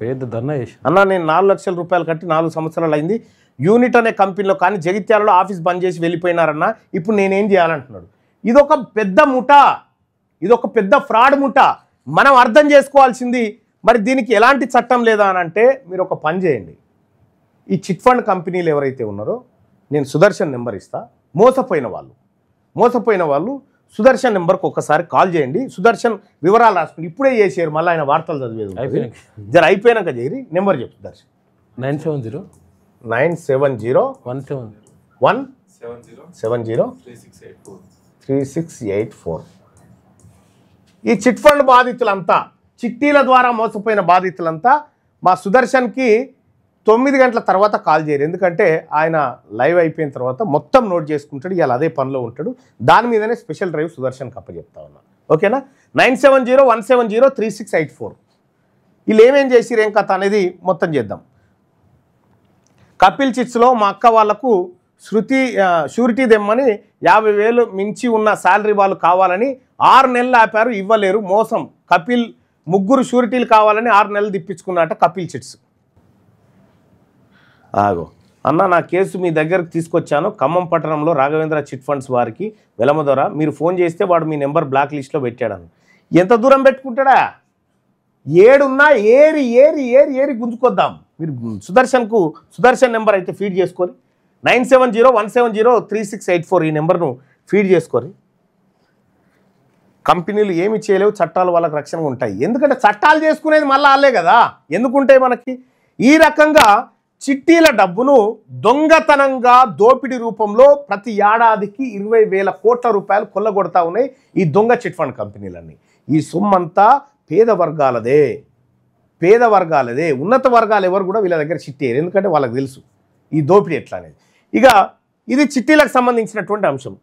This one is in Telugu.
పెద్ద ధర్నా చేసి అన్న నేను 4 లక్షల రూపాయలు కట్టి 4 సంవత్సరాలు అయింది యూనిట్ అనే కంపెనీలో, కానీ జగిత్యాలలో ఆఫీస్ బంద్ చేసి వెళ్ళిపోయినారన్న, ఇప్పుడు నేనేం చేయాలంటున్నాడు. ఇదొక పెద్ద ముఠా, ఇదొక పెద్ద ఫ్రాడ్ ముఠా. మనం అర్థం చేసుకోవాల్సింది మరి దీనికి ఎలాంటి చట్టం లేదా అని అంటే, మీరు ఒక పని చేయండి. ఈ చిట్ ఫండ్ కంపెనీలు ఎవరైతే ఉన్నారో నేను సుదర్శన్ నెంబర్ ఇస్తా, మోసపోయిన వాళ్ళు సుదర్శన్ నెంబర్కి ఒకసారి కాల్ చేయండి. సుదర్శన్ వివరాలు రాసుకుని ఇప్పుడే చేసారు, మళ్ళీ ఆయన వార్తలు చదివేది జర అయిపోయాక చేయరి. నెంబర్ చెప్పు దర్శన్. 970 170 3684. ఈ చిట్ ఫండ్ బాధితులంతా, చిట్టీల ద్వారా మోసపోయిన బాధితులంతా మా సుదర్శన్కి 9 గంటల తర్వాత కాల్ చేయరు. ఎందుకంటే ఆయన లైవ్ అయిపోయిన తర్వాత మొత్తం నోట్ చేసుకుంటాడు, ఇవాళ అదే పనిలో ఉంటాడు. దాని మీదనే స్పెషల్ డ్రైవ్ సుదర్శన్కి అప్పచెప్తా ఉన్నా. ఓకేనా? 9701703684. వీళ్ళు ఏమేం చేసిరు ఏం కథ అనేది మొత్తం చేద్దాం. కపిల్ చిట్స్లో మా అక్క వాళ్లకు షూరిటీ దెమ్మని 50,000 మించి ఉన్న శాలరీ వాళ్ళు కావాలని 6 నెలలు ఆపారు, ఇవ్వలేరు. మోసం. కపిల్ 3 షూరిటీలు కావాలని 6 నెలలు తిప్పించుకున్నట్ట కపిల్ చిట్స్. ఆగో అన్న, నా కేసు మీ దగ్గరకు తీసుకొచ్చాను. ఖమ్మం పట్టణంలో రాఘవేంద్ర చిట్ ఫండ్స్ వారికి వెలమ ద్వారా మీరు ఫోన్ చేస్తే వాడు మీ నెంబర్ బ్లాక్ లిస్ట్లో పెట్టాడని. ఎంత దూరం పెట్టుకుంటాడా? ఏడున్నా ఏరి గుంజుకొద్దాం. మీరు సుదర్శన్ నెంబర్ అయితే ఫీడ్ చేసుకొని 9701703684 ఈ నెంబర్ను ఫీడ్ చేసుకొని. కంపెనీలు ఏమి చేయలేవు, చట్టాలు వాళ్ళకి రక్షణగా ఉంటాయి. ఎందుకంటే చట్టాలు చేసుకునేది మళ్ళీ వాళ్ళే కదా, ఎందుకుంటాయి మనకి. ఈ రకంగా చిట్టీల డబ్బును దొంగతనంగా దోపిడీ రూపంలో ప్రతి ఏడాదికి 20,000 కోట్ల రూపాయలు కొల్లగొడతా ఉన్నాయి ఈ దొంగ చిట్ ఫండ్ కంపెనీలన్నీ. ఈ సొమ్మంతా పేద వర్గాలదే. ఉన్నత వర్గాలు ఎవరు కూడా వీళ్ళ దగ్గర చిట్టేయరు, ఎందుకంటే వాళ్ళకి తెలుసు ఈ దోపిడీ ఎట్లా అనేది. ఇక ఇది చిట్టీలకు సంబంధించినటువంటి అంశం.